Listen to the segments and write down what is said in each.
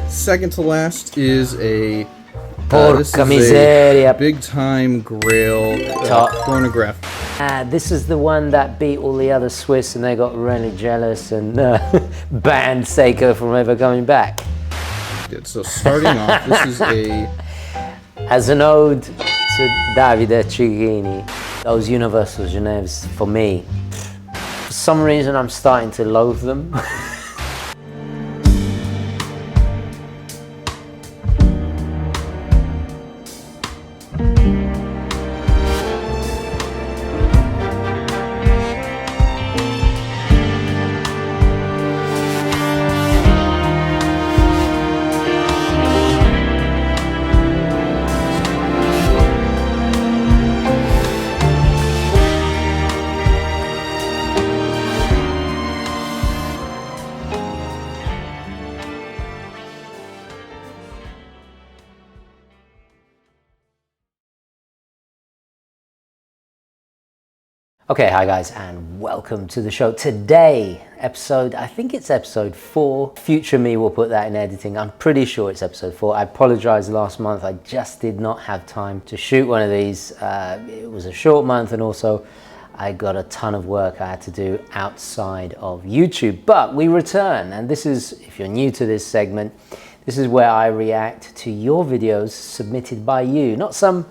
Second to last is a Porca miseria. big time Grail chronograph. This is the one that beat all the other Swiss and they got really jealous and banned Seiko from ever coming back. So starting off, this is a... As an ode to Davide Cicchini, those Universal Geneves, for me, for some reason I'm starting to loathe them. Okay, hi guys, and welcome to the show. Today, I think it's episode 4. Future me will put that in editing. I'm pretty sure it's episode 4. I apologize last month. I just did not have time to shoot one of these. It was a short month, and also I got a ton of work I had to do outside of YouTube. But we return, and this is, if you're new to this segment, this is where I react to your videos submitted by you, not some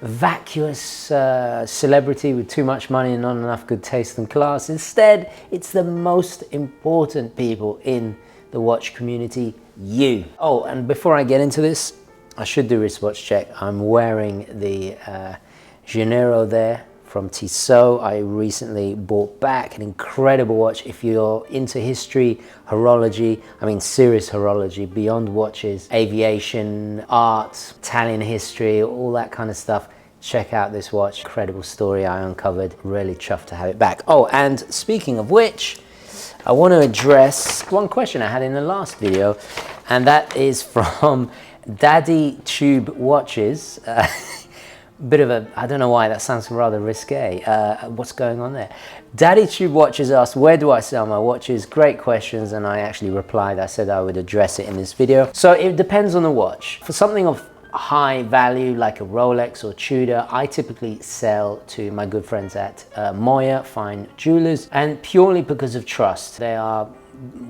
vacuous celebrity with too much money and not enough good taste and class. Instead, it's the most important people in the watch community, you. Oh, and before I get into this, I should do a wristwatch check. I'm wearing the Gennaro there from Tissot. I recently bought back an incredible watch. If you're into history, horology, I mean serious horology, beyond watches, aviation, art, Italian history, all that kind of stuff, check out this watch. Incredible story I uncovered. Really chuffed to have it back. Oh, and speaking of which, I want to address one question I had in the last video, and that is from Daddy Tube Watches. Bit of a, I don't know why that sounds rather risque. What's going on there? Daddy Tube Watches asked, where do I sell my watches? Great questions, and I actually replied. I said I would address it in this video. So it depends on the watch. For something of high value like a Rolex or Tudor, I typically sell to my good friends at Moya Fine Jewelers, and purely because of trust. They are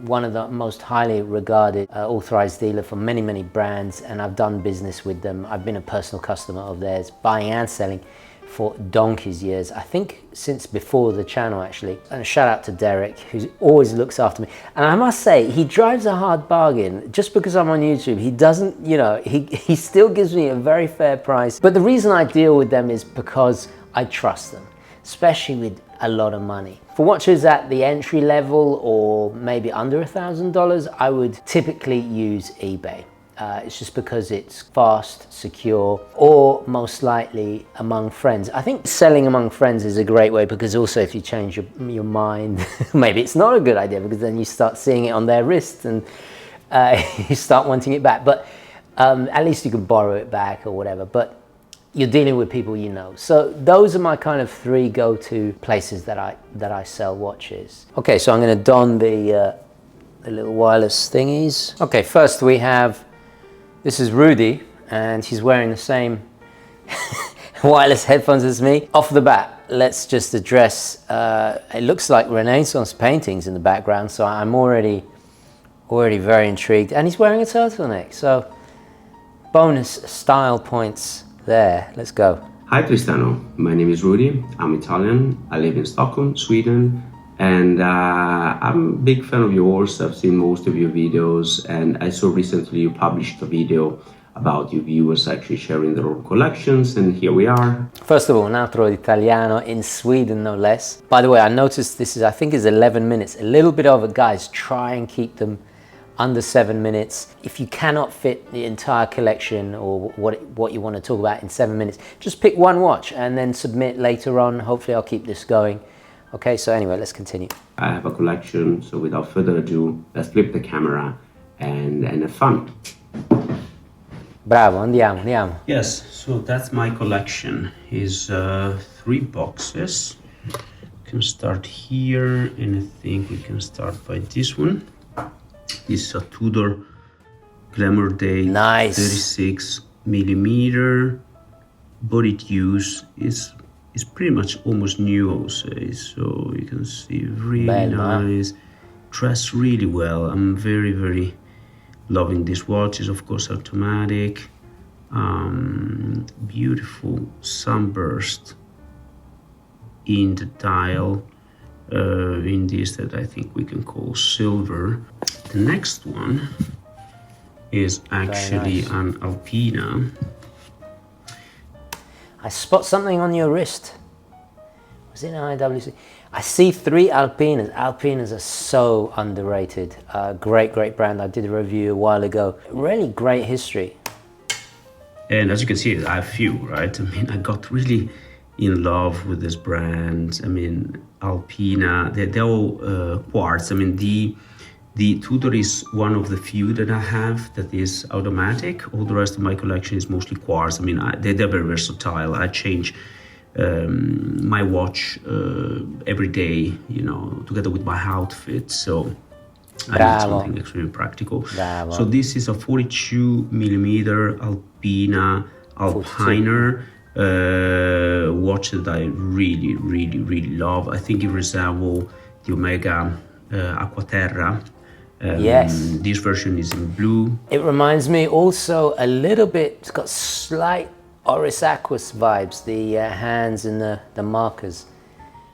one of the most highly regarded authorized dealer for many brands, and I've done business with them. I've been a personal customer of theirs, buying and selling for donkey's years. I think since before the channel actually. And a shout out to Errik, who always looks after me. And I must say, he drives a hard bargain. Just because I'm on YouTube, he doesn't, you know, he still gives me a very fair price. But the reason I deal with them is because I trust them, especially with a lot of money. For watches at the entry level or maybe under $1,000, I would typically use eBay. It's just because it's fast, secure, or most likely among friends. I think selling among friends is a great way, because also if you change your mind, maybe it's not a good idea, because then you start seeing it on their wrist and you start wanting it back. But at least you can borrow it back or whatever. But you're dealing with people you know. So those are my kind of 3 go-to places that I sell watches. Okay, so I'm going to don the little wireless thingies. Okay, first we have, this is Rudy, and he's wearing the same wireless headphones as me. Off the bat, let's just address, it looks like Renaissance paintings in the background, so I'm already very intrigued. And he's wearing a turtleneck, so bonus style points there. Let's go. Hi Tristano, my name is Rudy. I'm Italian. I live in Stockholm, Sweden, and I'm a big fan of yours. I've seen most of your videos, and I saw recently you published a video about your viewers actually sharing their own collections, and here we are. First of all, un altro italiano in Sweden, no less. By the way, I noticed this is, I think, is 11 minutes, a little bit over. Guys, try and keep them under 7 minutes. If you cannot fit the entire collection or what you want to talk about in 7 minutes, just pick one watch and then submit later on. Hopefully I'll keep this going. Okay, so anyway, let's continue. I have a collection, so without further ado, let's flip the camera and have fun. Bravo, andiamo. Yes, so that's my collection. Is 3 boxes. We can start here, and I think we can start by this one. This is a Tudor Glamour Date. Nice. 36 millimeter. Body use is pretty much almost new, I would say. So you can see really nice. Dressed really well. I'm very, very loving this watch. It's of course automatic. Beautiful sunburst in the dial. In this that I think we can call silver. The next one is actually an Alpina. I spot something on your wrist. Was it an IWC? I see 3 Alpinas. Alpinas are so underrated. Great brand. I did a review a while ago. Really great history. And as you can see, I have few, right? I mean, I got really in love with this brand. I mean, Alpina, they're all quartz. I mean, the Tudor is one of the few that I have that is automatic. All the rest of my collection is mostly quartz. I mean, they're very versatile. I change my watch every day, you know, together with my outfit. So I need something extremely practical. So this is a 42 millimeter Alpina Alpiner watch that I really love. I think it resembles the Omega Aquaterra. Yes. This version is in blue. It reminds me also a little bit, it's got slight Oris Aquas vibes, the hands and the markers,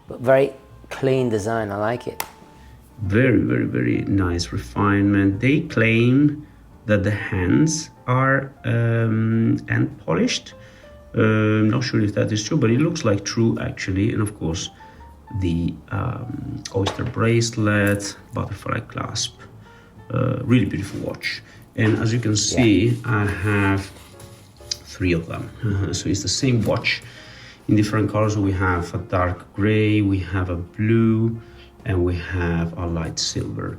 but very clean design. I like it. Very nice refinement. They claim that the hands are hand polished. Not sure if that is true, but it looks like true actually. And of course, the oyster bracelet, butterfly clasp. Really beautiful watch. And as you can see, I have 3 of them. So it's the same watch in different colors. We have a dark gray, we have a blue, and we have a light silver.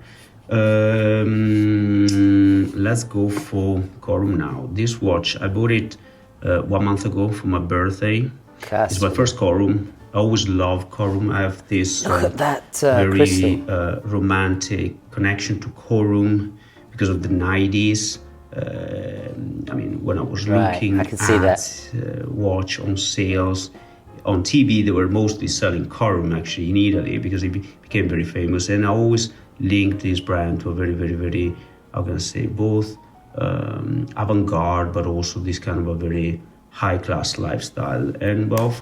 Let's go for Corum now. This watch, I bought it 1 month ago for my birthday. It's my first Corum. I always love Corum. I have this look at that, very romantic connection to Corum because of the 90s. I mean, when I was looking I can see that. Watch on sales on TV, they were mostly selling Corum actually in Italy because it became very famous. And I always linked this brand to a very, how can I say, both avant-garde, but also this kind of a very high-class lifestyle. And well,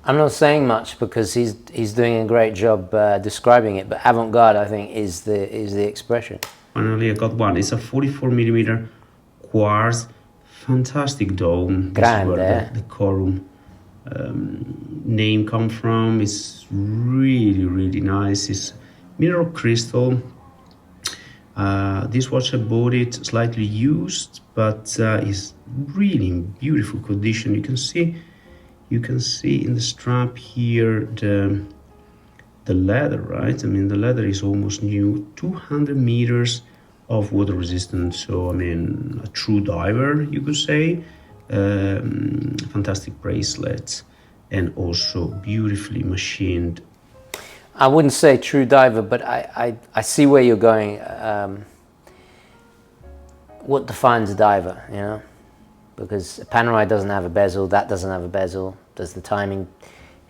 I'm not saying much because he's doing a great job describing it, but avant-garde I think is the expression. Finally, I got one. It's a 44 millimeter quartz, fantastic dome. This is where the Corum name come from. It's really nice. It's mineral crystal. This watch I bought it slightly used, but it's really in beautiful condition. You can see in the strap here the leather, right? I mean, the leather is almost new. 200 meters of water resistance. So I mean, a true diver, you could say. Fantastic bracelets, and also beautifully machined. I wouldn't say true diver, but I see where you're going. What defines a diver, you know? Because a Panerai doesn't have a bezel, that doesn't have a bezel. Does the timing,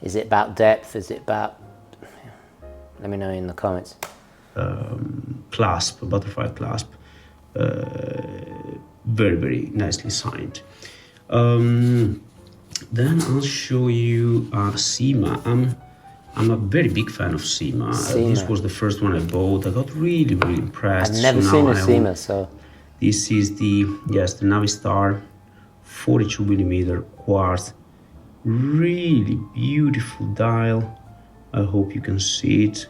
is it about depth? Is it about, let me know in the comments. Clasp, butterfly clasp, very nicely signed. Then I'll show you Sima. I'm a very big fan of Sima. This was the first one I bought. I got really impressed. I've never seen a Sima, so. This is the Navistar 42 millimeter quartz. Really beautiful dial. I hope you can see it.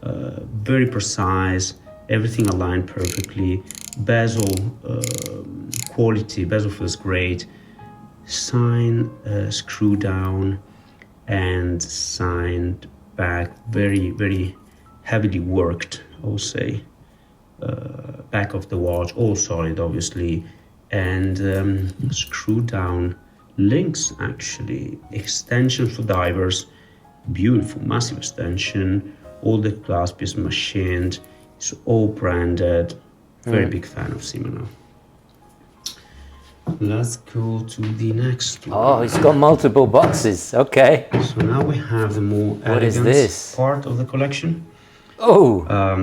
Very precise, everything aligned perfectly. Bezel quality, bezel feels great. Sign screw down and signed back, very heavily worked, I will say. Back of the watch, all solid obviously, and screw down links actually. Extension for divers, beautiful, massive extension. All the clasp is machined. It's all branded. Very big fan of Sima now. let's go to the next one. Oh, it's got multiple boxes. Okay. So now we have the more What is elegant this? part of the collection. Oh. I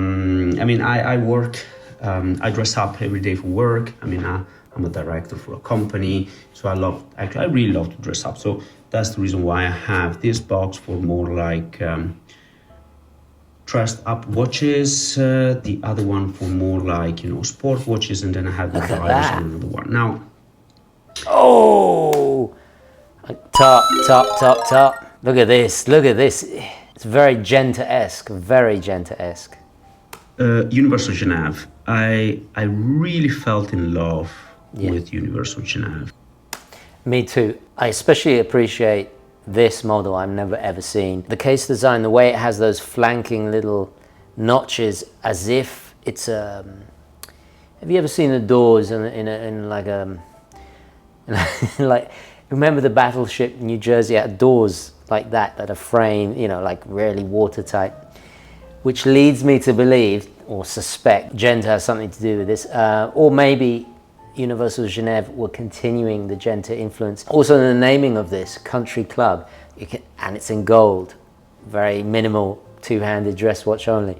mean, I work, I dress up every day for work. I mean, I'm a director for a company, so I really love to dress up. So that's the reason why I have this box for more like dressed up watches, the other one for more like, sport watches, and then I have the dials on another one. Now, oh, top. Look at this. It's very Genta-esque, very Genta-esque. Universal Genève. I really felt in love with Universal Genève. Me too. I especially appreciate this model. I've never ever seen the case design, the way it has those flanking little notches, as if it's a. Have you ever seen the doors in like like, remember the battleship New Jersey had doors like that are framed, like really watertight, which leads me to believe or suspect Genta has something to do with this, or maybe Universal Genève were continuing the Genta influence. Also, the naming of this Country Club, and it's in gold, very minimal two-handed dress watch only.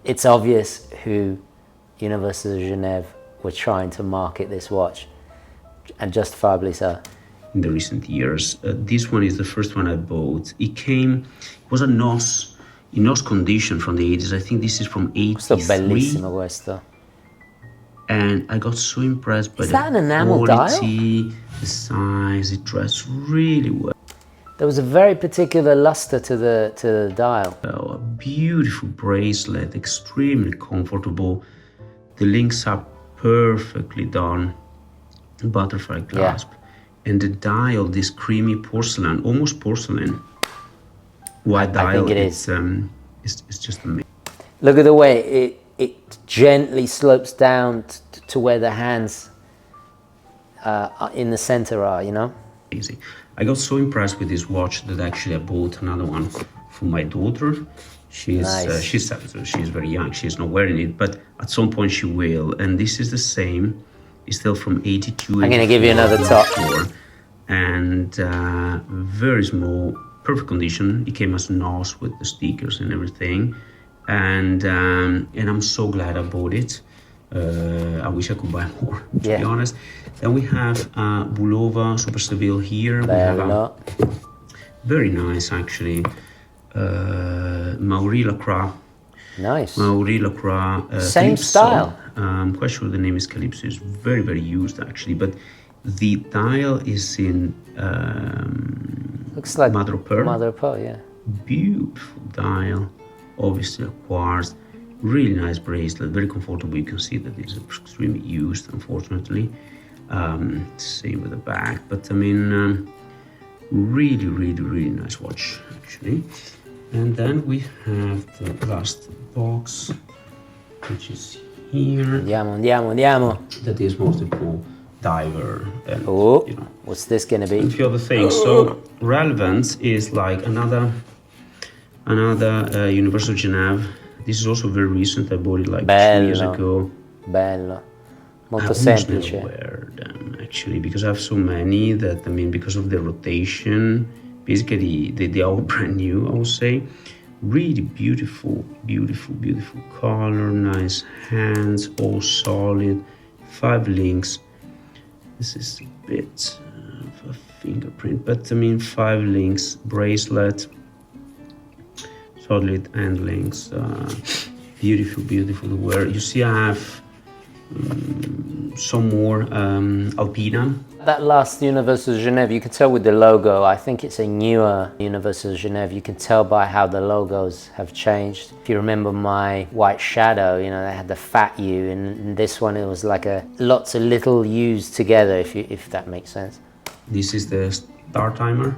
It's obvious who Universal Genève were trying to market this watch, and justifiably so. In the recent years, this one is the first one I bought. It was a NOS condition from the 80s. I think this is from 83. Questo bellissimo questo. And I got so impressed by that the an enamel quality, the size. It dressed really well. There was a very particular luster to the dial. A beautiful bracelet, extremely comfortable. The links are perfectly done. Butterfly clasp. And the dial, this creamy porcelain, almost porcelain. White dial. I think it is. It's just amazing. Look at the way it gently slopes down to where the hands in the center are, Easy. I got so impressed with this watch that actually I bought another one for my daughter. She's 7, so she's very young. She's not wearing it, but at some point she will. And this is the same. It's still from 82. I'm going to give you another top. And very small, perfect condition. It came as NOS with the stickers and everything. And I'm so glad I bought it. I wish I could buy more, to be honest. Then we have Bulova Super Seville here. We have very nice, actually. Mauri Lacroix. Nice. Mauri Lacroix. Same Calypso. style. I'm quite sure the name is Calypso. It's very, very used, actually. But the dial is in looks like mother of pearl. Mother of pearl, yeah. Beautiful dial. Obviously a quartz. Really nice bracelet. Very comfortable. You can see that it's extremely used, unfortunately. Same with the back. But I mean, really, really, really nice watch, actually. And then we have the last box, which is here. Andiamo. That is mostly for diver and, what's this gonna be? a few other things. So relevance is like another Universal Genève. This is also very recent. I bought it like 2 years ago. Bello. Molto I semplice. never wear them actually because I have so many that, I mean, because of the rotation, basically they are all brand new, I would say. Really beautiful color, nice hands, all solid, 5 links. This is a bit of a fingerprint, but I mean 5 links, bracelet, solid end links, beautiful to wear. You see I have some more Alpina. That last Universal Genève, you can tell with the logo, I think it's a newer Universal Genève. You can tell by how the logos have changed. If you remember my White Shadow, they had the fat U, and this one it was like lots of little U's together, if that makes sense. This is the star timer,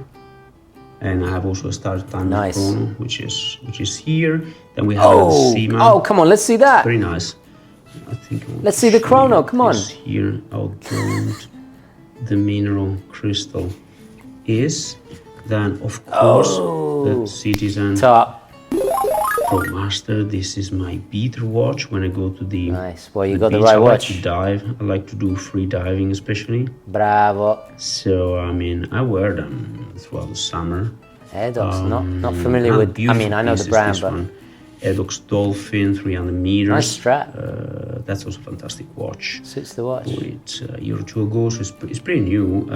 and I have also a star timer chrono, which is here. Then we have the SEMA. Oh, come on, let's see that. Very nice. I think let's see the chrono. Come on. Here, how gold the mineral crystal is. Then, of course, the Citizen. Top. Pro Master. This is my beater watch when I go to the Nice. Well, you got the beach. right I like watch. to dive. I like to do free diving especially. Bravo. So, I mean, I wear them throughout the summer. Edox, not familiar with, I mean, I know the brand, but... Edox Dolphin, 300 meters. Nice strap. That's also a fantastic watch. Suits the watch. Bought it a year or two ago, so it's pretty new.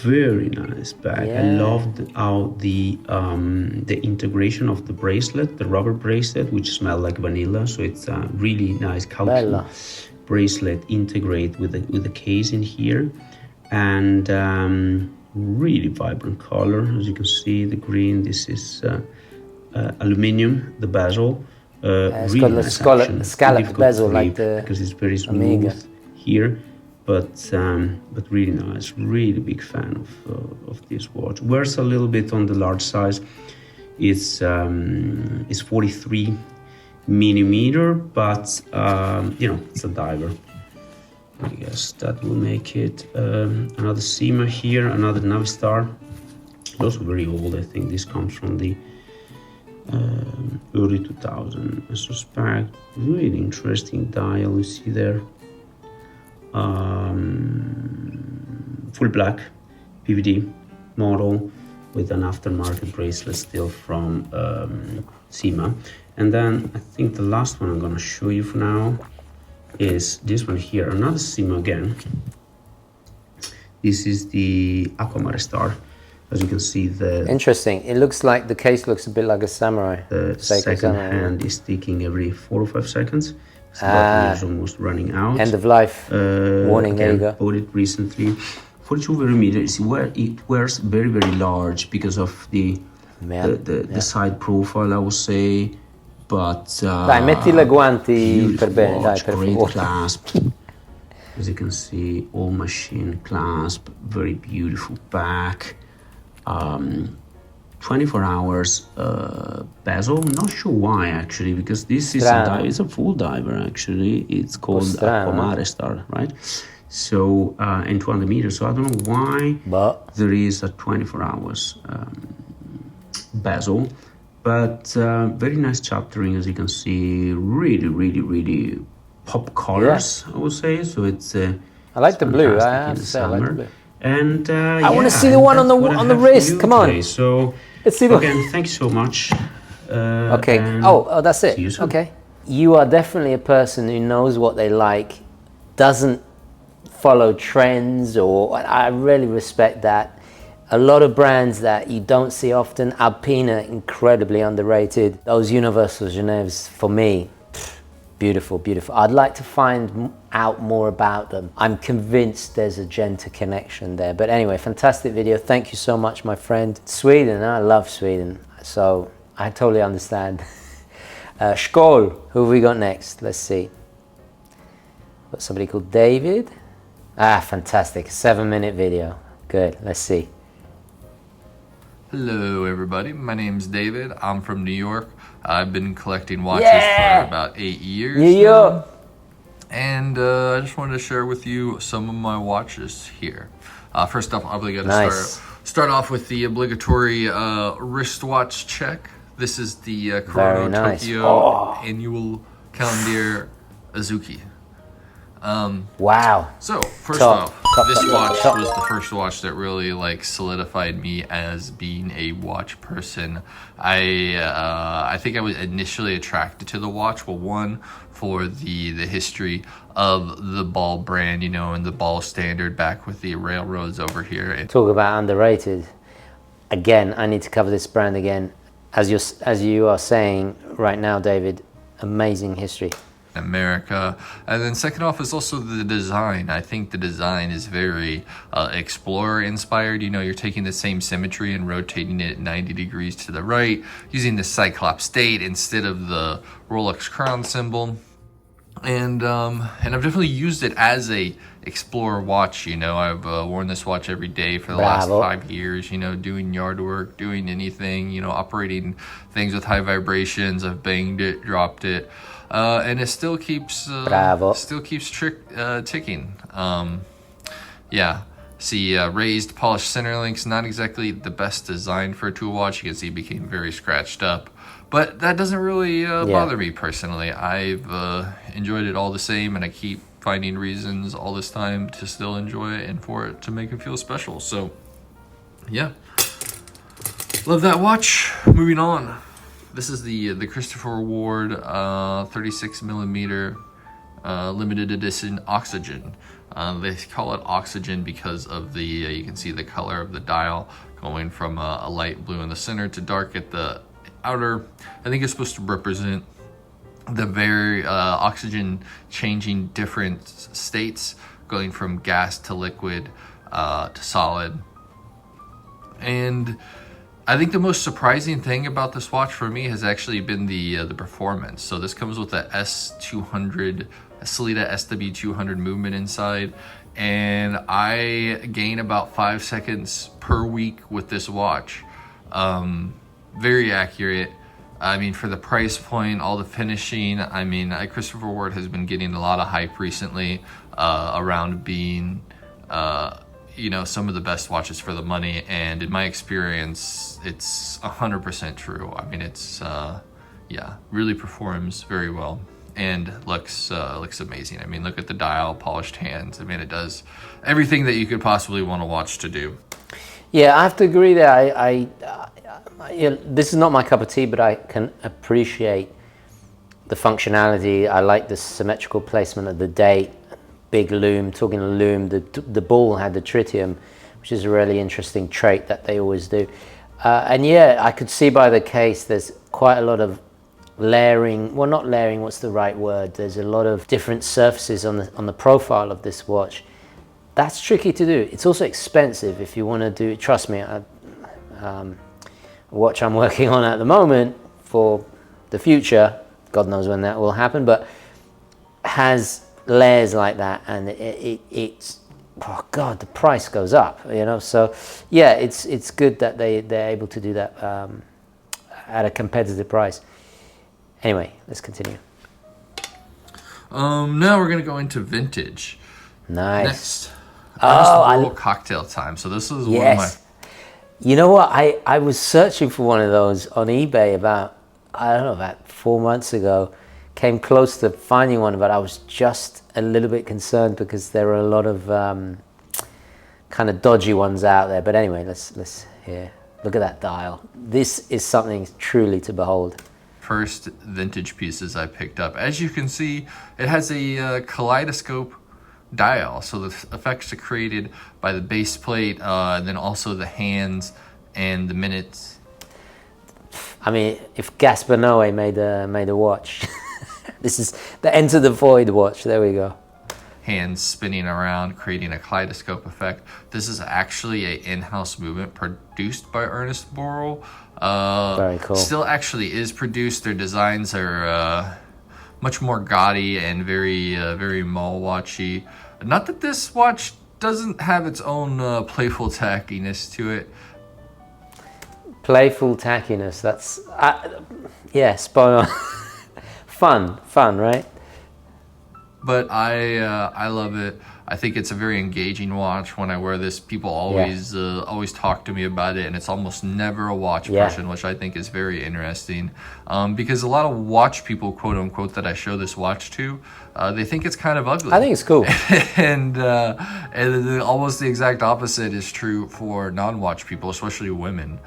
Very nice bag. Yeah. I loved how the integration of the bracelet, the rubber bracelet, which smelled like vanilla. So it's a really nice Kauki bracelet integrate with the case in here, and really vibrant color. As you can see, the green. This is aluminium. The bezel. It's really got nice the scallop bezel, like the because it's very smooth Omega here. But really nice. Really big fan of this watch. Wears a little bit on the large size. It's 43 millimeter, but you know, it's a diver. I guess that will make it. Another Sima here, another Navistar. Also very old. I think this comes from the early 2000. I suspect. Really interesting dial you see there. Full black PVD model with an aftermarket bracelet still from Sima. And then I think the last one I'm gonna show you for now is this one here, another Sima again. This is the Aquamare Star. As you can see, the interesting. It looks like the case looks a bit like a Samurai. The Seiko second Samurai. hand is ticking every 4 or 5 seconds. The battery is almost running out. End of life warning. There you go. Bought it recently. 42 millimeters. It wears very, very large because of the side profile, I would say. But dai, metti le guanti per bene, dai, per great favore. clasp. As you can see, all machine clasp, very beautiful back. 24 hours bezel. Not sure why actually, because this is it's a full diver actually. It's called Aquamare Star, right? So and 200 meters. So I don't know why there is a 24 hours bezel, but very nice chaptering, as you can see. Really, really, really pop colors, I would say. So it's I like the blue. I have to say, I like the blue. And I want to see the one on the wrist. Come on. So let's see the again, thank you so much. Okay. Oh, that's it. Okay. You are definitely a person who knows what they like, doesn't follow trends, or I really respect that. A lot of brands that you don't see often. Alpina, incredibly underrated. Those Universal Genèves, for me, beautiful, beautiful. I'd like to find out more about them. I'm convinced there's a Genta connection there. But anyway, fantastic video. Thank you so much, my friend. Sweden, I love Sweden. So I totally understand. Squale, who have we got next? Let's see. Got somebody called David. Fantastic. 7-minute video. Good. Let's see. Hello everybody, my name's David. I'm from New York. I've been collecting watches for about 8 years. New York. And I just wanted to share with you some of my watches here. First off, I'm going to start off with the obligatory wristwatch check. This is the Chrono Tokyo Annual Calendar Azuki. Wow. So first off, this watch was the first watch that really like solidified me as being a watch person. I think I was initially attracted to the watch. Well, one, for the history of the ball brand, you know, and the ball standard back with the railroads over here. Talk about underrated. Again, I need to cover this brand again. As you are saying right now, David, amazing history. America. And then second off is also the design. I think the design is very explorer inspired. You know, you're taking the same symmetry and rotating it 90 degrees to the right, using the Cyclops state instead of the Rolex crown symbol. And I've definitely used it as a explorer watch. You know, I've worn this watch every day for the last 5 years, you know, doing yard work, doing anything, you know, operating things with high vibrations. I've banged it, dropped it. And it still keeps ticking. Yeah. See raised polished center links, not exactly the best design for a tool watch. You can see it became very scratched up, but that doesn't really bother me personally. I've enjoyed it all the same, and I keep finding reasons all this time to still enjoy it and for it to make it feel special. So yeah, love that watch. Moving on. This is the CWard 36 millimeter limited edition Oxygen. They call it Oxygen because of the, you can see the color of the dial going from a light blue in the center to dark at the outer. I think it's supposed to represent the very oxygen changing different states, going from gas to liquid to solid. And I think the most surprising thing about this watch for me has actually been the performance. So this comes with a S200, a Sellita SW200 movement inside, and I gain about 5 seconds per week with this watch. Very accurate. I mean, for the price point, all the finishing, I mean, CWard has been getting a lot of hype recently around being you know, some of the best watches for the money, and in my experience, it's 100% true. I mean, it's yeah, really performs very well and looks amazing. I mean, look at the dial, polished hands. I mean, it does everything that you could possibly want a watch to do. Yeah, I have to agree there. You know, this is not my cup of tea, but I can appreciate the functionality. I like the symmetrical placement of the date. Big lume, talking of lume, the ball had the tritium, which is a really interesting trait that they always do. And yeah, I could see by the case there's quite a lot of layering, well, not layering, what's the right word? There's a lot of different surfaces on the profile of this watch. That's tricky to do. It's also expensive if you want to do, trust me, a watch I'm working on at the moment for the future, God knows when that will happen, but has layers like that, and it's oh god, the price goes up, you know. So yeah, it's good that they're able to do that at a competitive price. Anyway, let's continue. Now we're gonna go into vintage. Nice. Next, cocktail time. So this is one of my. You know what? I was searching for one of those on eBay about 4 months ago. Came close to finding one, but I was just a little bit concerned because there are a lot of kind of dodgy ones out there. But anyway, let's hear. Look at that dial. This is something truly to behold. First vintage pieces I picked up. As you can see, it has a kaleidoscope dial. So the effects are created by the base plate, and then also the hands and the minutes. I mean, if Gaspar Noé made a watch. This is the Enter the Void watch. There we go. Hands spinning around, creating a kaleidoscope effect. This is actually an in-house movement produced by Ernest Borrell. Very cool. Still actually is produced. Their designs are much more gaudy and very mall watchy. Not that this watch doesn't have its own playful tackiness to it. Playful tackiness. That's yeah, spot on. Fun, right? But I love it. I think it's a very engaging watch. When I wear this, people always talk to me about it, and it's almost never a watch person, which I think is very interesting. Because a lot of watch people, quote unquote, that I show this watch to, they think it's kind of ugly. I think it's cool. and almost the exact opposite is true for non-watch people, especially women.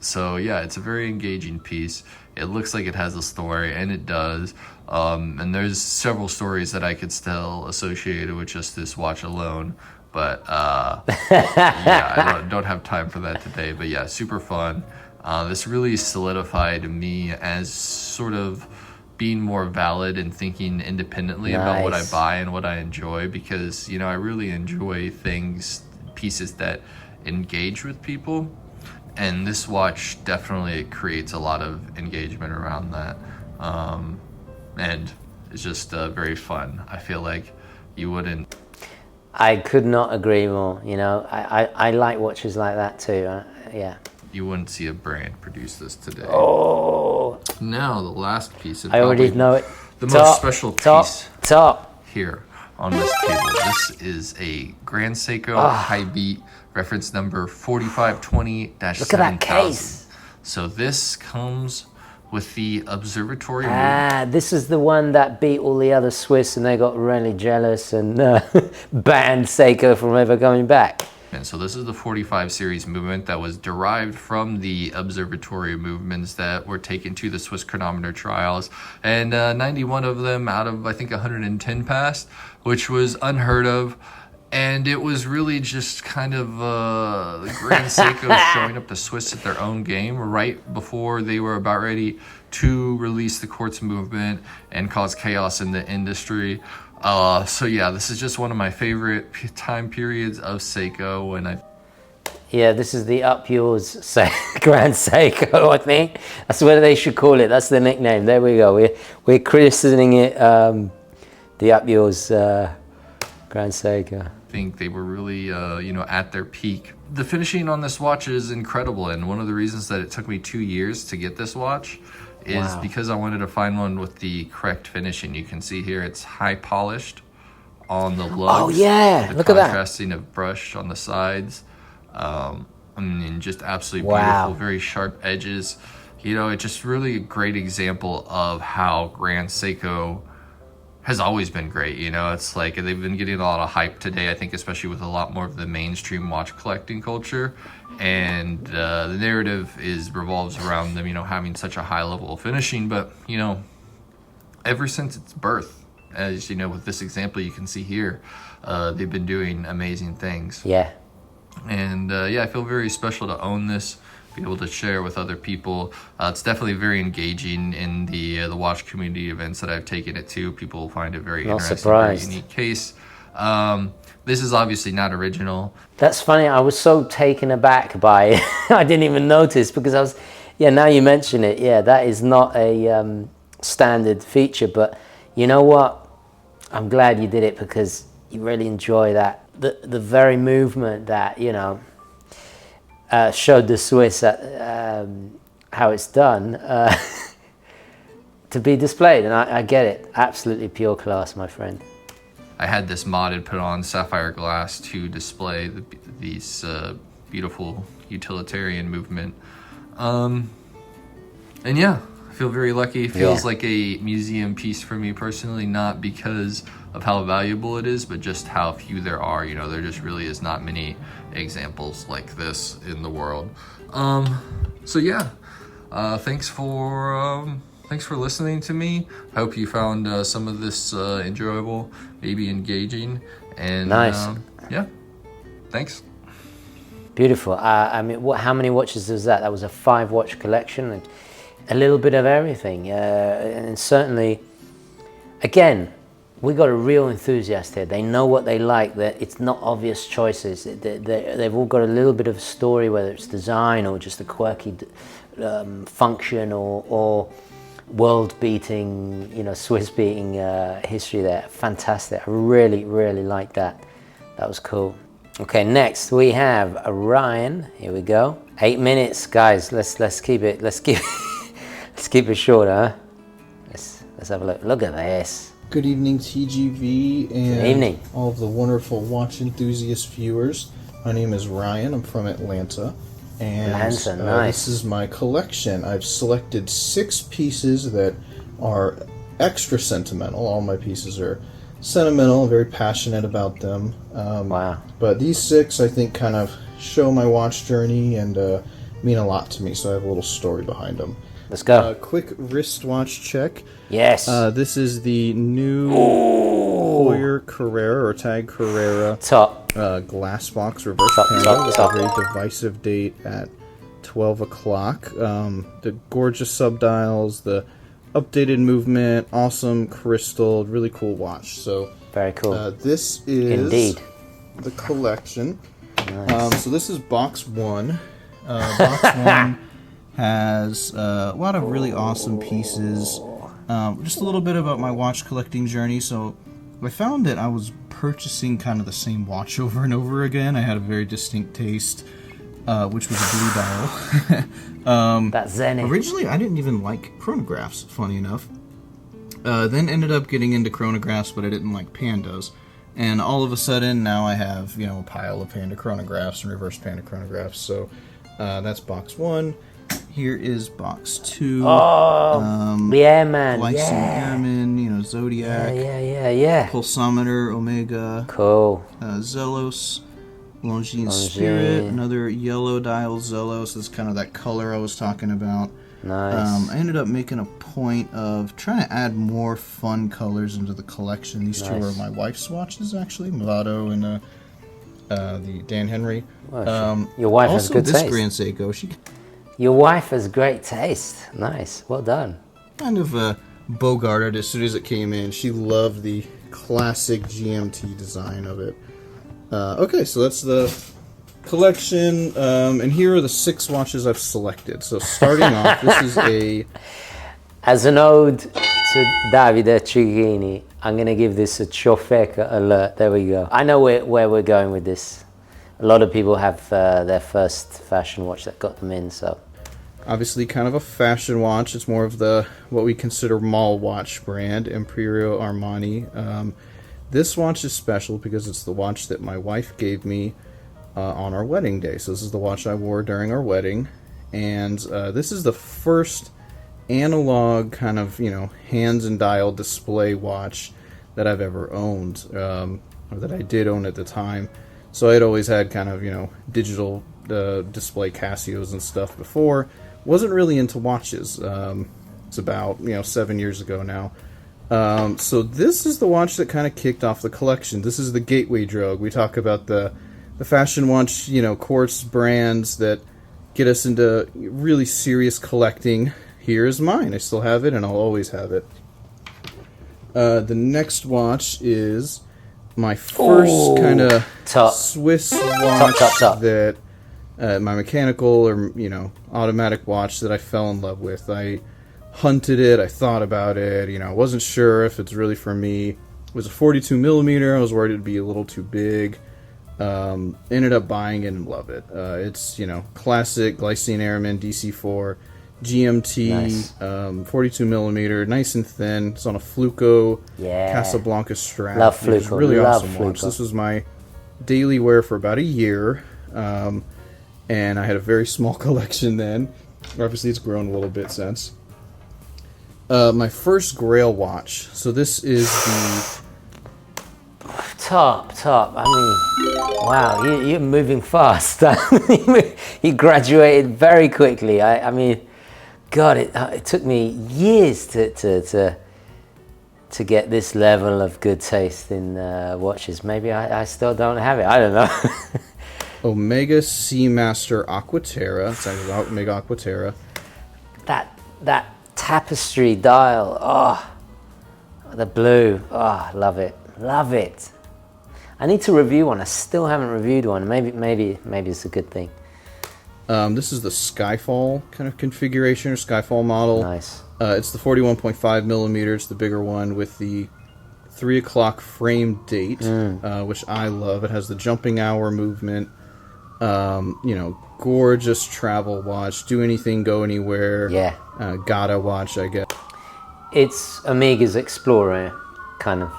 So yeah, it's a very engaging piece. It looks like it has a story, and it does. And there's several stories that I could still associate with just this watch alone. But yeah, I don't have time for that today. But yeah, super fun. This really solidified me as sort of being more valid and thinking independently about what I buy and what I enjoy, because, you know, I really enjoy pieces that engage with people. And this watch definitely creates a lot of engagement around that. And it's just very fun. I feel like you wouldn't... I could not agree more. You know, I like watches like that too. Yeah. You wouldn't see a brand produce this today. Oh. Now, the last piece. I already know it. The most special piece top. here on this table. This is a Grand Seiko High Beat reference number 4520-7000. Look at that case. So this comes with the observatory movement. This is the one that beat all the other Swiss and they got really jealous and banned Seiko from ever coming back. And so this is the 45 series movement that was derived from the observatory movements that were taken to the Swiss chronometer trials. And 91 of them out of, I think, 110 passed, which was unheard of. And it was really just kind of the Grand Seiko showing up the Swiss at their own game right before they were about ready to release the quartz movement and cause chaos in the industry. So yeah, this is just one of my favorite time periods of Seiko. Yeah, this is the Up Yours Grand Seiko, I think. That's what they should call it. That's the nickname. There we go. We're christening it the Up Yours Grand Seiko. I think they were really, at their peak. The finishing on this watch is incredible, and one of the reasons that it took me 2 years to get this watch is because I wanted to find one with the correct finishing. You can see here it's high polished on the lugs. Oh yeah, look at that. Contrasting of brush on the sides. Just absolutely beautiful, very sharp edges. It's just really a great example of how Grand Seiko has always been great. It's like they've been getting a lot of hype today, I think, especially with a lot more of the mainstream watch collecting culture. And the narrative revolves around them, having such a high level of finishing. But, ever since its birth, as with this example you can see here, they've been doing amazing things. Yeah. And I feel very special to own this, be able to share with other people. It's definitely very engaging in the watch community events that I've taken it to. People find it very interesting, very unique case. This is obviously not original. That's funny. I was so taken aback by it. I didn't even notice because I was, now you mention it. Yeah, that is not a standard feature, but you know what? I'm glad you did it because you really enjoy that. The very movement that, showed the Swiss how it's done to be displayed. And I get it. Absolutely pure class, my friend. I had this modded put on sapphire glass to display these beautiful utilitarian movement. And yeah, I feel very lucky. It feels like a museum piece for me personally, not because of how valuable it is, but just how few there are. There just really is not many examples like this in the world. So yeah, thanks for listening to me. I hope you found some of this enjoyable, maybe engaging, and nice. Thanks. Beautiful. How many watches was that? That was a 5-watch collection, and a little bit of everything. And certainly, again, we got a real enthusiast here. They know what they like. That it's not obvious choices. They've all got a little bit of story, whether it's design or just a quirky function or world-beating, Swiss-beating history there. Fantastic. I really, really like that. That was cool. Okay, next we have Ryan. Here we go. 8 minutes, guys. Let's keep it. Let's keep it short, huh? Let's have a look. Look at this. Good evening, TGV, and Good evening. All of the wonderful watch enthusiast viewers. My name is Ryan. I'm from Atlanta. And nice. This is my collection. I've selected 6 pieces that are extra sentimental. All my pieces are sentimental, very passionate about them. Wow. But these 6, I think, kind of show my watch journey and mean a lot to me, so I have a little story behind them. Let's go. Quick wristwatch check. Yes. This is the new Hoyer Carrera or Tag Carrera Top. glass box reverse panel with a very divisive date at 12 o'clock. The gorgeous subdials, the updated movement, awesome crystal, really cool watch. So very cool. This is indeed the collection. Nice. So this is box 1. Box 1 has a lot of really awesome pieces. Just a little bit about my watch collecting journey. So I found that I was purchasing kind of the same watch over and over again. I had a very distinct taste, which was a blue dial. That's Zenith. Originally, I didn't even like chronographs, funny enough. Then ended up getting into chronographs, but I didn't like pandas. And all of a sudden, now I have, you know, a pile of panda chronographs and reverse panda chronographs. So that's box 1. Here is box 2. Yeah, man. Glycine Yeah. Airman, you know, Zodiac. Yeah. Pulsometer, Omega. Cool. Zelos. Longines Spirit. Another yellow dial Zelos. That's kind of that color I was talking about. Nice. I ended up making a point of trying to add more fun colors into the collection. These two are my wife's watches, actually. Movado and the Dan Henry. Your wife has good taste. taste. Grand Seiko. Your wife has great taste. Nice. Well done. Kind of bogarted as soon as it came in. She loved the classic GMT design of it. Okay, so that's the collection, and here are the 6 watches I've selected. So starting off, this is a... As an ode to Davide Cicchini, I'm going to give this a Ciofeca alert. There we go. I know where we're going with this. A lot of people have their first fashion watch that got them in, so... Obviously kind of a fashion watch. It's more of the what we consider mall watch brand, Imperio Armani. This watch is special because it's the watch that my wife gave me on our wedding day. So this is the watch I wore during our wedding. And this is the first analog kind of, you know, hands and dial display watch that I've ever owned, or that I did own at the time. So I'd always had kind of, you know, digital display Casios and stuff before. Wasn't really into watches. It's about, you know, 7 years ago now. So this is the watch that kind of kicked off the collection. This is the gateway drug. We talk about the fashion watch, you know, quartz brands that get us into really serious collecting. Here is mine. I still have it, and I'll always have it. The next watch is my first kind of Swiss watch that my mechanical or, you know, automatic watch that I fell in love with. I hunted it, I thought about it, you know, I wasn't sure if it's really for me. It was a 42 millimeter. I was worried it'd be a little too big. Ended up buying it and love it. It's, you know, classic Glycine Airman DC4 GMT, nice. 42 millimeter, nice and thin. It's on a Fluco Casablanca strap. Love Fluco. It's really Love awesome Fluco. watch. This was my daily wear for about a year, and I had a very small collection then. Obviously, it's grown a little bit since. My first Grail watch. So this is the top. I mean, wow, you're moving fast. You graduated very quickly. I mean, God, it took me years to get this level of good taste in watches. Maybe I still don't have it. I don't know. Omega Seamaster Aquaterra. It's actually Omega Aquaterra. That tapestry dial. Oh, the blue. Oh, love it. Love it. I need to review one. I still haven't reviewed one. Maybe it's a good thing. This is the Skyfall kind of configuration, or Skyfall model. Nice. It's the 41.5 millimeters, the bigger one with the 3 o'clock frame date, which I love. It has the jumping hour movement. You know, gorgeous travel watch. Do anything, go anywhere. Yeah. Gotta watch, I guess. It's Omega's Explorer, kind of.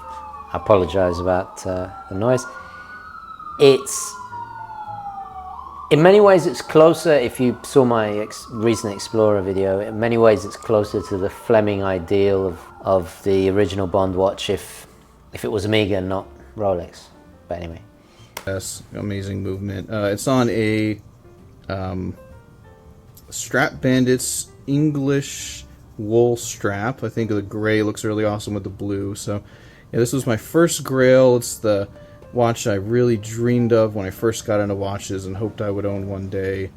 I apologize about the noise. In many ways it's closer, if you saw my recent Explorer video, in many ways it's closer to the Fleming ideal of the original Bond watch if it was Omega and not Rolex. But anyway. Yes, amazing movement. It's on a Strap Bandits English wool strap. I think the gray looks really awesome with the blue. So yeah, this was my first Grail. It's the watch I really dreamed of when I first got into watches and hoped I would own one day.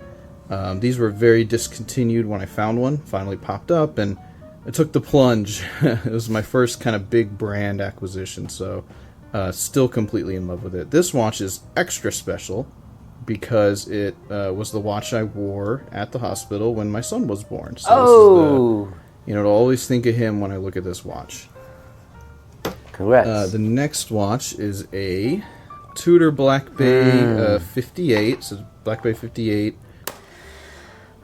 These were very discontinued when I found one. Finally popped up, and I took the plunge. It was my first kind of big brand acquisition, so still completely in love with it. This watch is extra special because it was the watch I wore at the hospital when my son was born. So this is you know, I'll always think of him when I look at this watch. Correct. The next watch is a Tudor Black Bay 58. So Black Bay 58.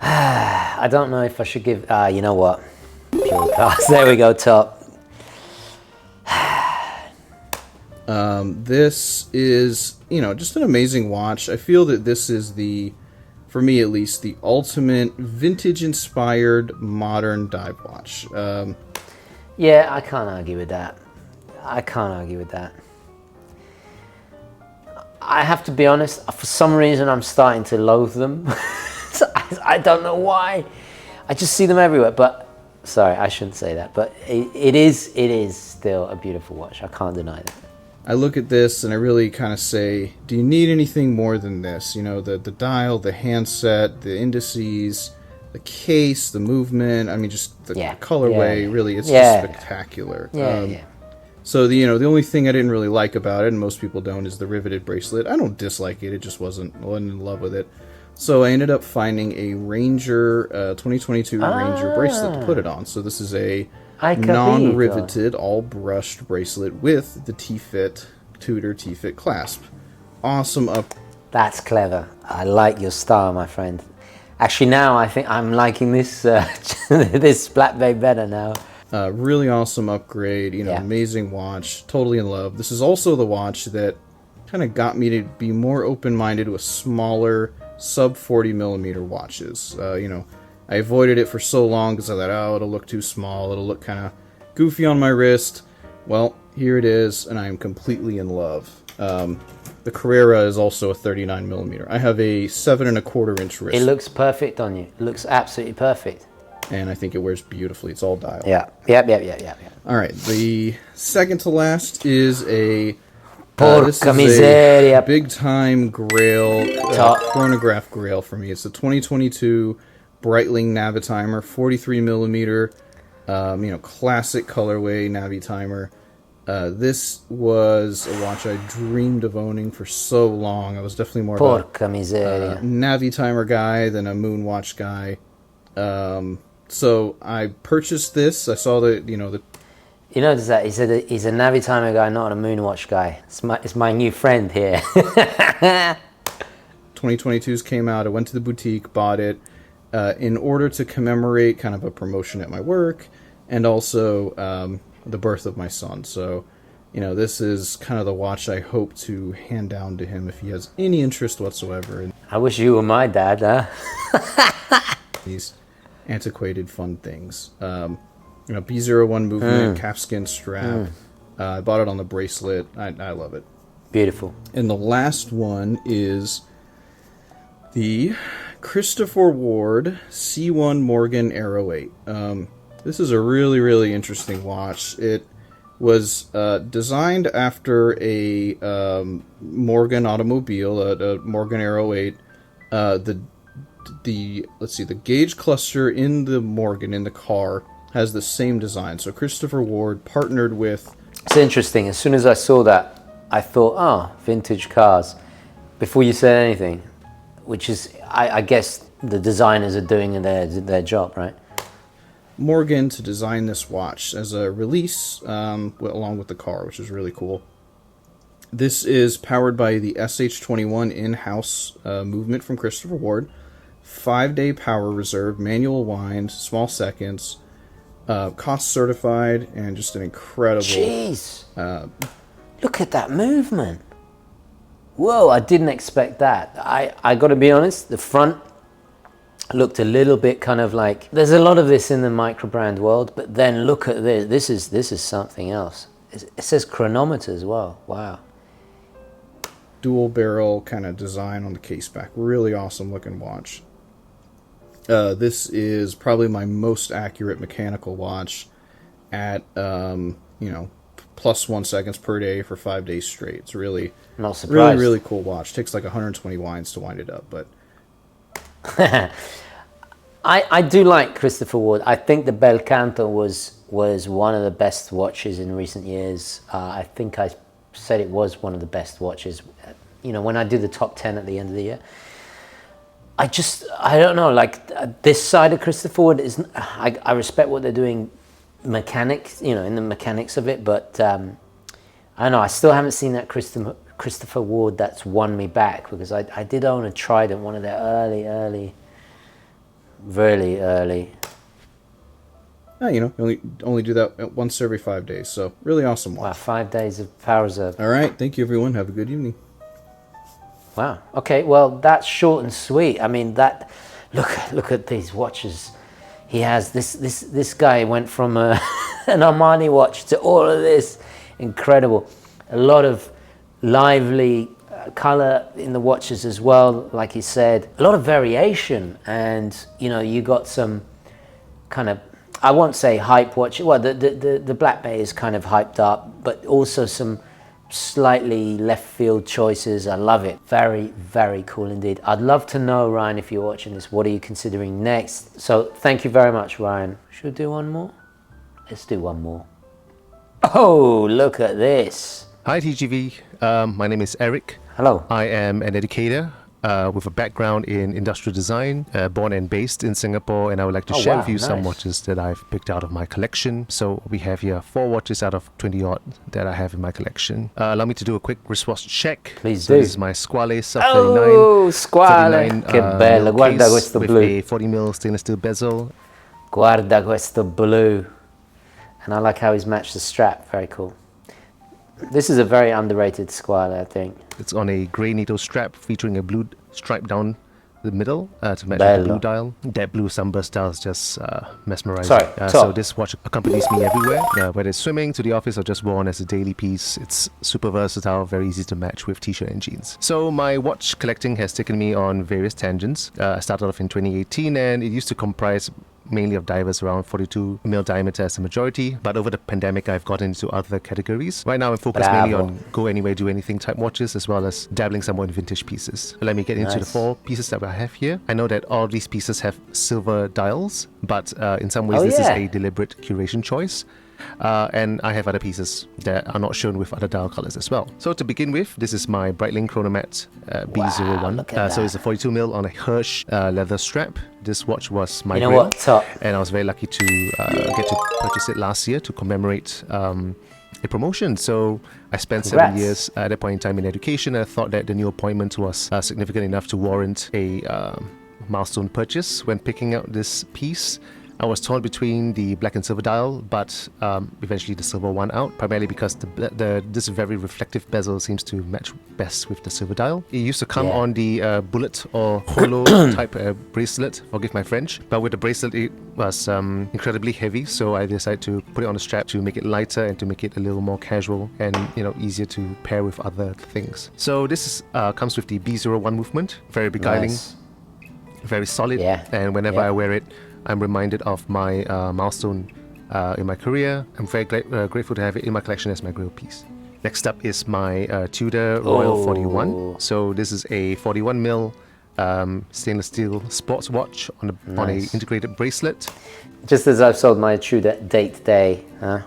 I don't know if I should give... you know what? Pure cast. There we go, top. This is, just an amazing watch. I feel that this is for me at least, the ultimate vintage-inspired modern dive watch. Yeah, I can't argue with that. I have to be honest, for some reason I'm starting to loathe them. I don't know why. I just see them everywhere, but sorry, I shouldn't say that, but it is still a beautiful watch. I can't deny that. I look at this and I really kind of say, do you need anything more than this? The dial, the handset, the indices, the case, the movement. I mean, just the colorway. Really, it's just spectacular. So the only thing I didn't really like about it, and most people don't, is the riveted bracelet. I don't dislike it. It just wasn't in love with it. So I ended up finding a Ranger 2022 Ranger bracelet to put it on. So this is a non-riveted, all-brushed bracelet with the T-Fit, Tudor T-Fit clasp. Awesome up. That's clever. I like your style, my friend. Actually, now I think I'm liking this this Black Bay better now. Really awesome upgrade. Amazing watch. Totally in love. This is also the watch that kind of got me to be more open-minded with smaller, sub 40 millimeter watches. I avoided it for so long because I thought, it'll look too small, it'll look kind of goofy on my wrist. Well, here it is, and I am completely in love. The Carrera is also a 39 millimeter. I have a 7.25 inch wrist. It looks perfect on you. It looks absolutely perfect. And I think it wears beautifully. It's all dialed. Yeah. All right, the second to last is a Porca miseria. Big time grail, chronograph grail for me. It's the 2022 Breitling Navitimer, 43 millimeter, classic colorway Navitimer. This was a watch I dreamed of owning for so long. I was definitely more of a Navitimer guy than a moon watch guy. So I purchased this. I saw the. You notice that he's a Navitimer guy, not a Moonwatch guy. It's my new friend here. 2022s came out. I went to the boutique, bought it in order to commemorate kind of a promotion at my work, and also the birth of my son. So, this is kind of the watch I hope to hand down to him if he has any interest whatsoever in I wish you were my dad, huh? these antiquated fun things. B01 movement, calfskin strap. I bought it on the bracelet. I love it. Beautiful. And the last one is the CWard C1 Morgan Aero 8. This is a really, really interesting watch. It was designed after a Morgan automobile, a Morgan Aero 8. The gauge cluster in the Morgan, in the car, has the same design. So CWard partnered with... It's interesting. As soon as I saw that, I thought, vintage cars. Before you said anything, which is, I guess, the designers are doing their job, right? Morgan to design this watch as a release along with the car, which is really cool. This is powered by the SH21 in-house movement from CWard. 5-day power reserve, manual wind, small seconds, cost certified, and just an incredible... Jeez! Look at that movement. Whoa, I didn't expect that. I got to be honest, the front looked a little bit kind of like... There's a lot of this in the microbrand world, but then look at this. This is something else. It says chronometer as well. Wow. Dual barrel kind of design on the case back. Really awesome looking watch. This is probably my most accurate mechanical watch at, plus 1 seconds per day for 5 days straight. It's really, not surprised. Really, really cool watch. Takes like 120 winds to wind it up, but... I do like CWard. I think the Bel Canto was one of the best watches in recent years. I think I said it was one of the best watches. When I do the top 10 at the end of the year. I don't know, like this side of CWard is, I respect what they're doing mechanics, in the mechanics of it, but I don't know, I still haven't seen that CWard that's won me back, because I did own a Trident, one of their really early. You only do that once every 5 days. So really awesome watch. Wow, 5 days of power reserve. All right. Thank you, everyone. Have a good evening. Wow. Okay. Well, that's short and sweet. I mean, look at these watches. He has this guy went from an Armani watch to all of this. Incredible. A lot of lively color in the watches as well. Like he said, a lot of variation, and you got some kind of, I won't say hype watch. Well, the Black Bay is kind of hyped up, but also some slightly left field choices. I love it. Very, very cool indeed. I'd love to know, Ryan, if you're watching this, what are you considering next? So thank you very much, Ryan. Should we do one more? Let's do one more. Oh, look at this. Hi TGV, my name is Errik. Hello. I am an educator with a background in industrial design, born and based in Singapore, and I would like to share with you some nice. watches that I've picked out of my collection. So we have here 4 watches out of 20 odd that I have in my collection. Allow me to do a quick wristwatch check. Please so do. This is my Squale Sub 39. Oh, Squale, che bello, mil guarda case questo with blu. a 40mm stainless steel bezel. Guarda questo blu. And I like how he's matched the strap, very cool. This is a very underrated Squale, I think. It's on a grey NATO strap featuring a blue stripe down the middle to match with Bello. the blue dial. That blue sunburst dial is just mesmerizing. Sorry, So top. this watch accompanies me everywhere, whether it's swimming, to the office, or just worn as a daily piece. It's super versatile, very easy to match with t-shirt and jeans. So my watch collecting has taken me on various tangents. I started off in 2018, and it used to comprise mainly of divers around 42mm diameter as the majority, but over the pandemic I've gotten into other categories. Right now I'm focused mainly Bravo. on go anywhere, do anything type watches, as well as dabbling somewhat in vintage pieces. Let me get into the Nice. 4 pieces that I have here. I know that all of these pieces have silver dials, but in some ways Oh, this yeah. is a deliberate curation choice. And I have other pieces that are not shown with other dial colors as well. So to begin with, this is my Breitling Chronomat B01. look at So that. it's a 42mm on a Hirsch leather strap. This watch was my You know grail, what? Top. and I was very lucky to get to purchase it last year to commemorate a promotion. So I spent 7 Congrats. years at that point in time in education. I thought that the new appointment was significant enough to warrant a milestone purchase. When picking out this piece, I was torn between the black and silver dial, but eventually the silver won out, primarily because this very reflective bezel seems to match best with the silver dial. It used to come Yeah. on the bullet or holo type bracelet, forgive my French, but with the bracelet it was incredibly heavy, so I decided to put it on the strap to make it lighter and to make it a little more casual and easier to pair with other things. So this comes with the B01 movement, very beguiling, Nice. very solid, Yeah. and whenever Yeah. I wear it, I'm reminded of my milestone in my career. I'm very grateful to have it in my collection as my grail piece. Next up is my Tudor Royal 41. So this is a 41mm stainless steel sports watch on a integrated bracelet. Just as I've sold my Tudor date day, huh?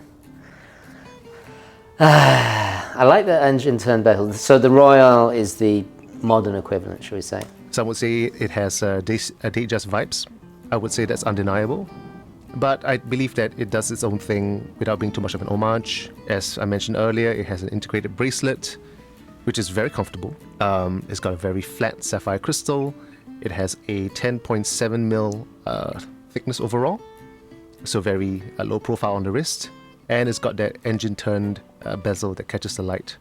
I like the engine turn bezel. So the Royal is the modern equivalent, shall we say? Some would say it has Datejust vibes. I would say that's undeniable. But I believe that it does its own thing without being too much of an homage. As I mentioned earlier, it has an integrated bracelet, which is very comfortable. It's got a very flat sapphire crystal. It has a 10.7mm thickness overall, so very low profile on the wrist. And it's got that engine-turned bezel that catches the light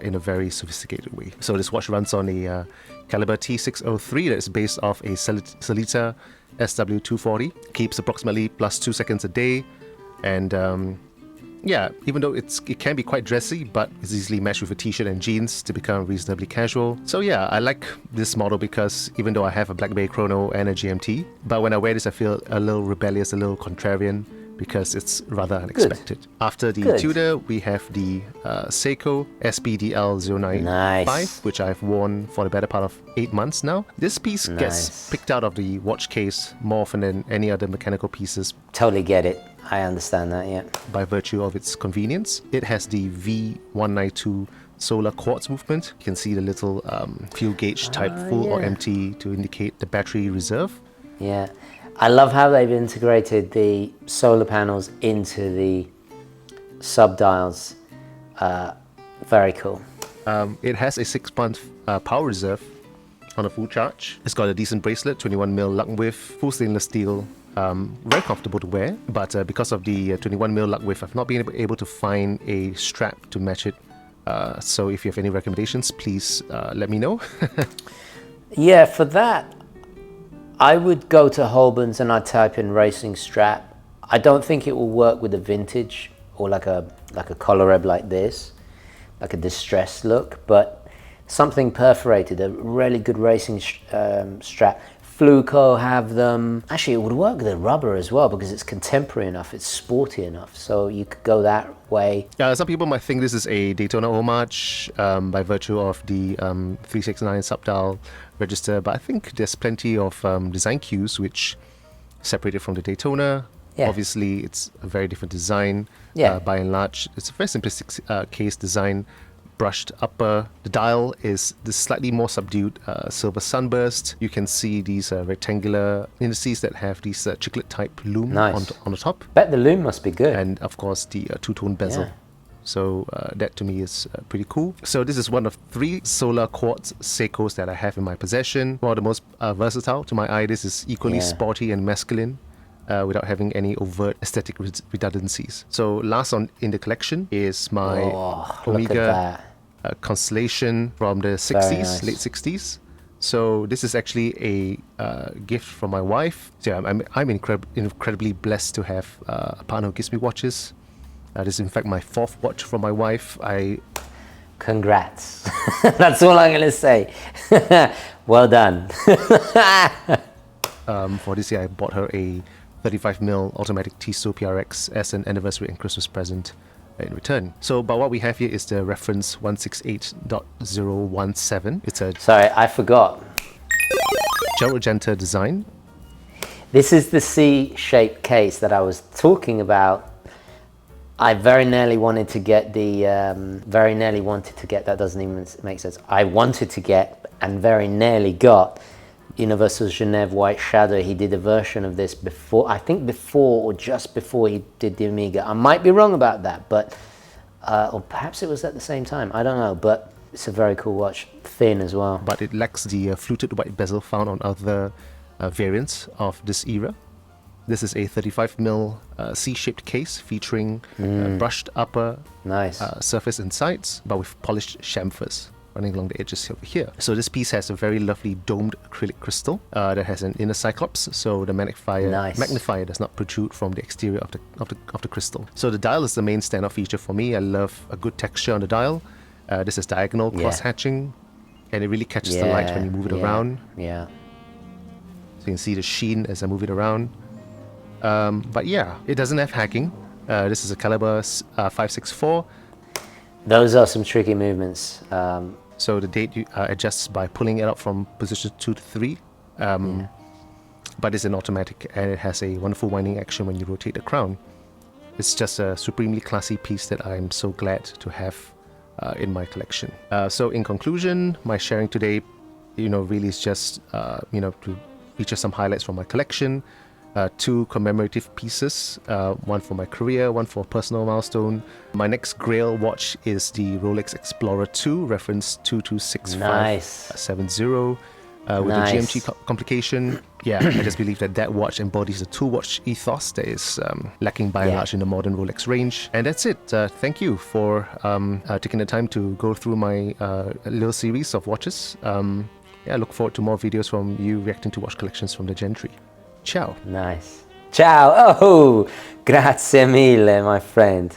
in a very sophisticated way. So this watch runs on a caliber T603 that is based off a Sellita SW240. Keeps approximately plus 2 seconds a day, and yeah, even though it can be quite dressy, but it's easily matched with a t-shirt and jeans to become reasonably casual. So yeah, I like this model because even though I have a Black Bay Chrono and a GMT, but when I wear this I feel a little rebellious, a little contrarian, because it's rather unexpected. After the Good. Tudor, we have the Seiko SPDL-095, Nice. which I've worn for the better part of 8 months now. This piece Nice. gets picked out of the watch case more often than any other mechanical pieces Totally get it. I understand that, yeah. by virtue of its convenience. It has the V192 solar quartz movement. You can see the little fuel gauge type full or yeah. empty to indicate the battery reserve. Yeah. I love how they've integrated the solar panels into the sub-dials. Very cool. It has a 6-month power reserve on a full charge. It's got a decent bracelet, 21mm lug width, full stainless steel very comfortable to wear, but because of the 21mm lug width, I've not been able to find a strap to match it. So if you have any recommendations, please let me know. Yeah, for that, I would go to Holborn's and I'd type in racing strap. I don't think it will work with a vintage or like a collar ebb like this, like a distressed look, but something perforated, a really good racing strap. Fluco have them. Actually, it would work with a rubber as well because it's contemporary enough, it's sporty enough, so you could go that way. Some people might think this is a Daytona homage by virtue of the 369 subdial register, but I think there's plenty of design cues which separated from the Daytona. Yeah. Obviously, it's a very different design. Yeah. By and large, it's a very simplistic case design. Brushed upper. The dial is this slightly more subdued silver sunburst. You can see these rectangular indices that have these chiclet type loom on the top. Bet the loom must be good. And of course the two-tone bezel. Yeah. So that to me is pretty cool. So this is one of 3 solar quartz Seikos that I have in my possession. One of the most versatile to my eye. This is equally sporty and masculine. Without having any overt aesthetic redundancies. So last in the collection is my Omega Constellation from the 60s, nice. late 60s. So this is actually a gift from my wife. So I'm incredibly blessed to have a partner who gives me watches. This is in fact my 4th watch from my wife. Congrats. That's all I'm going to say. Well done. For this year, I bought her a 35mm automatic Tissot PRX as an anniversary and Christmas present in return. So, but what we have here is the reference 168.017. It's a Sorry, I forgot. Genta design. This is the C-shaped case that I was talking about. I very nearly wanted to get that doesn't even make sense. I wanted to get and very nearly got Universal Genève White Shadow. He did a version of this before, I think before or just before he did the Omega. I might be wrong about that, but or perhaps it was at the same time. I don't know, but it's a very cool watch, thin as well. But it lacks the fluted white bezel found on other variants of this era. This is a 35mm C-shaped case featuring brushed upper surface and sides, but with polished chamfers running along the edges over here. So this piece has a very lovely domed acrylic crystal that has an inner cyclops, so the magnifier does not protrude from the exterior of the crystal. So the dial is the main standout feature for me. I love a good texture on the dial. This is diagonal cross hatching, and it really catches the light when you move it around. Yeah. So you can see the sheen as I move it around. But yeah, it doesn't have hacking. This is a caliber 564. Those are some tricky movements. So the date adjusts by pulling it up from position 2 to 3. But it's an automatic, and it has a wonderful winding action when you rotate the crown. It's just a supremely classy piece that I'm so glad to have in my collection. So in conclusion, my sharing today, really is just, to feature some highlights from my collection. 2 commemorative pieces, one for my career, one for a personal milestone. My next Grail watch is the Rolex Explorer 2, reference 226570, with the GMT complication. Yeah, I just believe that watch embodies the tool watch ethos that is lacking by and large in the modern Rolex range. And that's it. Thank you for taking the time to go through my little series of watches. I look forward to more videos from you reacting to watch collections from the Gentry. Ciao. Nice. Ciao. Oh, grazie mille, my friend.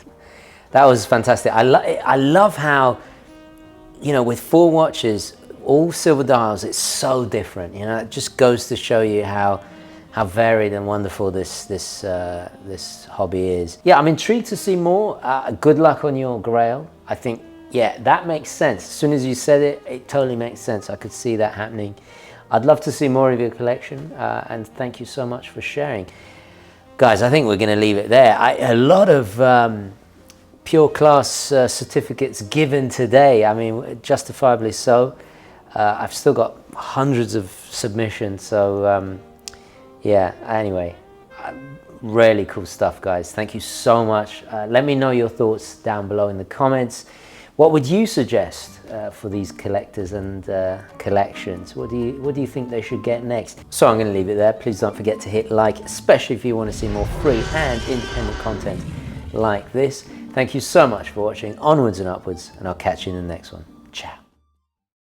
That was fantastic. I love how, with 4 watches, all silver dials, it's so different. It just goes to show you how varied and wonderful this hobby is. Yeah, I'm intrigued to see more. Good luck on your Grail. I think, that makes sense. As soon as you said it, it totally makes sense. I could see that happening. I'd love to see more of your collection, and thank you so much for sharing. Guys, I think we're going to leave it there. A lot of pure class certificates given today. I mean, justifiably so. I've still got hundreds of submissions, so anyway, really cool stuff, guys. Thank you so much. Let me know your thoughts down below in the comments. What would you suggest for these collectors and collections? What do you think they should get next? So I'm going to leave it there. Please don't forget to hit like, especially if you want to see more free and independent content like this. Thank you so much for watching. Onwards and upwards, and I'll catch you in the next one. Ciao.